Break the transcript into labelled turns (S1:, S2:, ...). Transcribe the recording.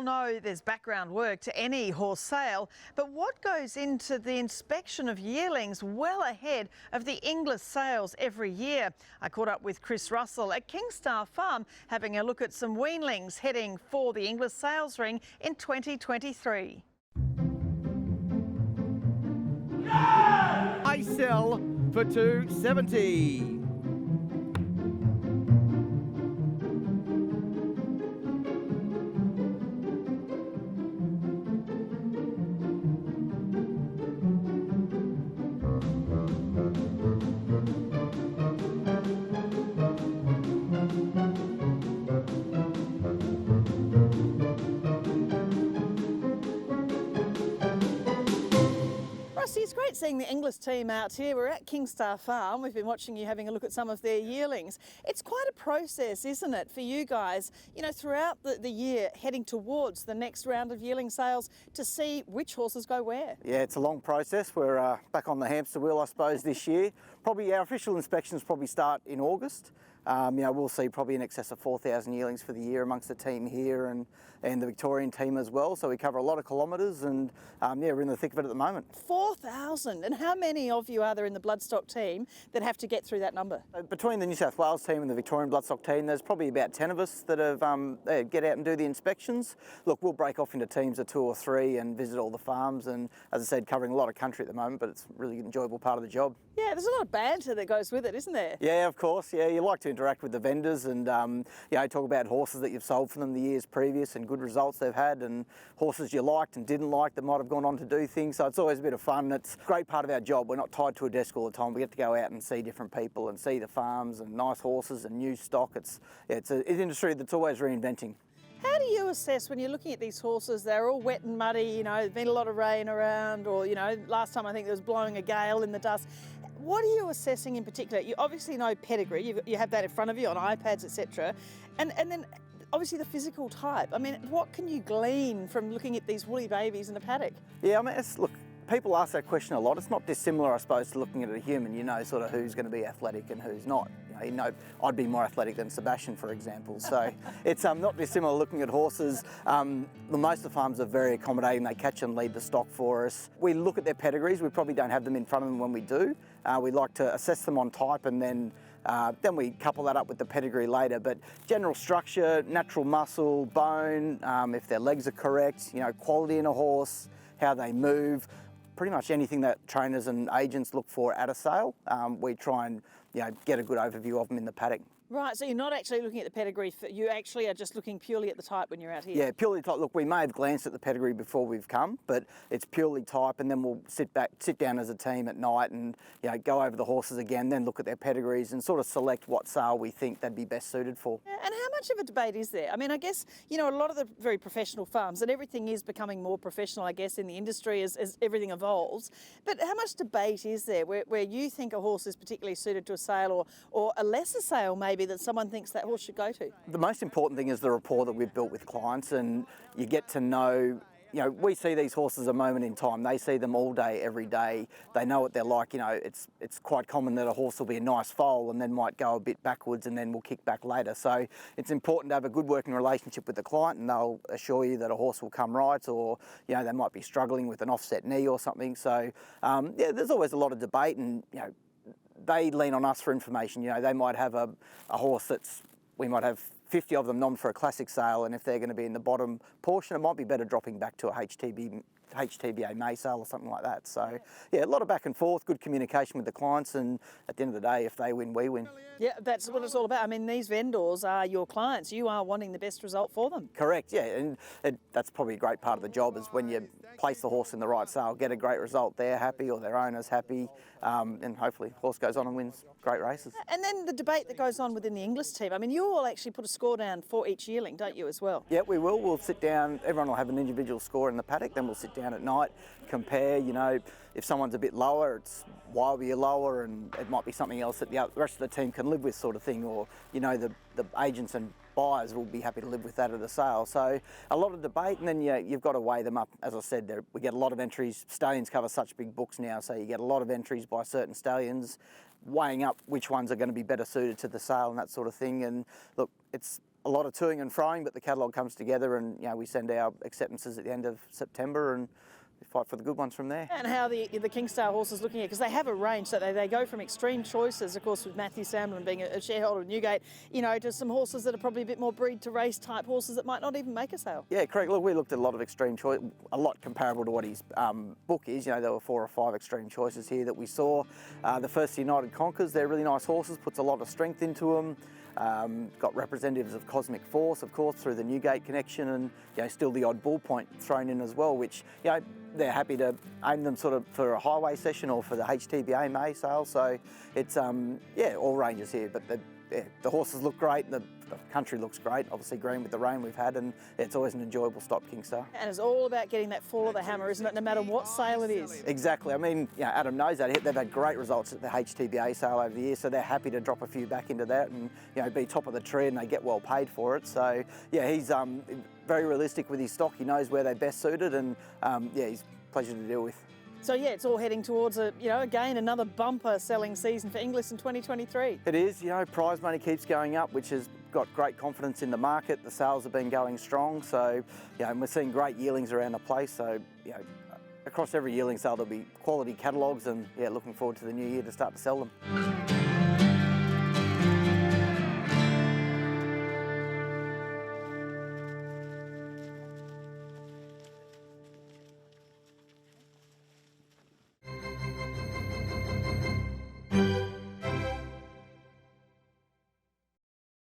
S1: know there's background work to any horse sale, but what goes into the inspection of yearlings well ahead of the Inglis Sales every year? I caught up with Chris Russell at Kingstar Farm having a look at some weanlings heading for the Inglis Sales ring in 2023.
S2: I sell for $270.
S1: Rusty, it's great seeing the Inglis team out here. We're at Kingstar Farm. We've been watching you having a look at some of their yearlings. It's quite a process, isn't it, for you guys, you know, throughout the year heading towards the next round of yearling sales to see which horses go where?
S3: Yeah, it's a long process. We're back on the hamster wheel, I suppose, this year. Probably our official inspections probably start in August. You know, we'll see probably in excess of 4,000 yearlings for the year amongst the team here and the Victorian team as well. So we cover a lot of kilometres and yeah, we're in the thick of it at the moment.
S1: 4,000, and how many of you are there in the Bloodstock team that have to get through that number?
S3: Between the New South Wales team and the Victorian Bloodstock team, there's probably about 10 of us that have get out and do the inspections. Look, we'll break off into teams of 2 or 3 and visit all the farms, and as I said, covering a lot of country at the moment, but it's a really enjoyable part of the job.
S1: Yeah, there's a lot of banter that goes with it, isn't there?
S3: Yeah, of course. Yeah, you like to interact with the vendors and you know, talk about horses that you've sold for them the years previous and good results they've had, and horses you liked and didn't like that might have gone on to do things. So it's always a bit of fun. It's a great part of our job. We're not tied to a desk all the time. We get to go out and see different people and see the farms and nice horses and new stock. It's an industry that's always reinventing.
S1: How do you assess when you're looking at these horses? They're all wet and muddy, you know, there's been a lot of rain around, or, you know, last time I think there was blowing a gale in the dust. What are you assessing in particular? You obviously know pedigree, you have that in front of you on iPads, etc. And then obviously the physical type. I mean, what can you glean from looking at these woolly babies in a paddock?
S3: Yeah, I mean, look, people ask that question a lot. It's not dissimilar, I suppose, to looking at a human. You know sort of who's going to be athletic and who's not. You know, I'd be more athletic than Sebastian, for example. So it's not dissimilar looking at horses. Most of the farms are very accommodating. They catch and lead the stock for us. We look at their pedigrees. We probably don't have them in front of them when we do. We like to assess them on type, and then we couple that up with the pedigree later. But general structure, natural muscle, bone, if their legs are correct, you know, quality in a horse, how they move, pretty much anything that trainers and agents look for at a sale, we try and get a good overview of them in the paddock.
S1: Right, so you're not actually looking at the pedigree, you actually are just looking purely at the type when you're out here?
S3: Yeah, purely type. Look, we may have glanced at the pedigree before we've come, but it's purely type, and then we'll sit down as a team at night and go over the horses again, then look at their pedigrees and sort of select what sale we think they'd be best suited for.
S1: Yeah, and how much of a debate is there? I mean, I guess, a lot of the very professional farms, and everything is becoming more professional, I guess, in the industry as everything evolves, but how much debate is there where you think a horse is particularly suited to a sale or a lesser sale maybe that someone thinks that horse should go to?
S3: The most important thing is the rapport that we've built with clients, and you get to know, we see these horses a moment in time. They see them all day, every day. They know what they're like. It's quite common that a horse will be a nice foal and then might go a bit backwards and then will kick back later. So it's important to have a good working relationship with the client, and they'll assure you that a horse will come right, or they might be struggling with an offset knee or something. So yeah, there's always a lot of debate, and they lean on us for information. They might have a horse we might have 50 of them nommed for a classic sale, and if they're going to be in the bottom portion, it might be better dropping back to a HTBA May sale or something like that. So yeah, a lot of back and forth, good communication with the clients, and at the end of the day, if they win, we win.
S1: Yeah, that's what it's all about. I mean, these vendors are your clients. You are wanting the best result for them.
S3: Correct, yeah, and that's probably a great part of the job, is when you place the horse in the right sale, get a great result, they're happy or their owner's happy, and hopefully the horse goes on and wins great races.
S1: And then the debate that goes on within the Inglis team. I mean, you all actually put a score down for each yearling, don't you, as well?
S3: Yeah, we will. We'll sit down, everyone will have an individual score in the paddock, then we'll sit down at night, compare, if someone's a bit lower, it's why were you lower, and it might be something else that the rest of the team can live with, sort of thing, or the agents and buyers will be happy to live with that at a sale. So a lot of debate, and then you've got to weigh them up. As I said, we get a lot of entries. Stallions cover such big books now, so you get a lot of entries by certain stallions, weighing up which ones are going to be better suited to the sale and that sort of thing. And look, it's a lot of toing and froing, but the catalogue comes together, and we send our acceptances at the end of September and fight for the good ones from there.
S1: And how the Kingstar horses looking at, because they have a range, so they go from extreme choices, of course, with Matthew Samlin being a shareholder of Newgate, to some horses that are probably a bit more breed to race type horses that might not even make a sale.
S3: Yeah, correct. Look, we looked at a lot of extreme choice, a lot comparable to what his book is. There were 4 or 5 extreme choices here that we saw. The first United Conquers, they're really nice horses, puts a lot of strength into them. Got representatives of Cosmic Force, of course, through the Newgate connection, and still the odd Bull Point thrown in as well, which they're happy to aim them sort of for a highway session or for the HTBA May sale. So it's all ranges here, but the horses look great. The country looks great, obviously green with the rain we've had, and it's always an enjoyable stop, Kingstar.
S1: And it's all about getting that fall of the hammer, isn't it, no matter what sale it is?
S3: Exactly. I mean, Adam knows that. They've had great results at the HTBA sale over the years, so they're happy to drop a few back into that and be top of the tree, and they get well paid for it. So he's very realistic with his stock. He knows where they're best suited, and he's a pleasure to deal with.
S1: So it's all heading towards again another bumper selling season for Inglis in 2023.
S3: It is. Prize money keeps going up, which has got great confidence in the market. The sales have been going strong, so and we're seeing great yearlings around the place. So across every yearling sale there'll be quality catalogues, and looking forward to the new year to start to sell them.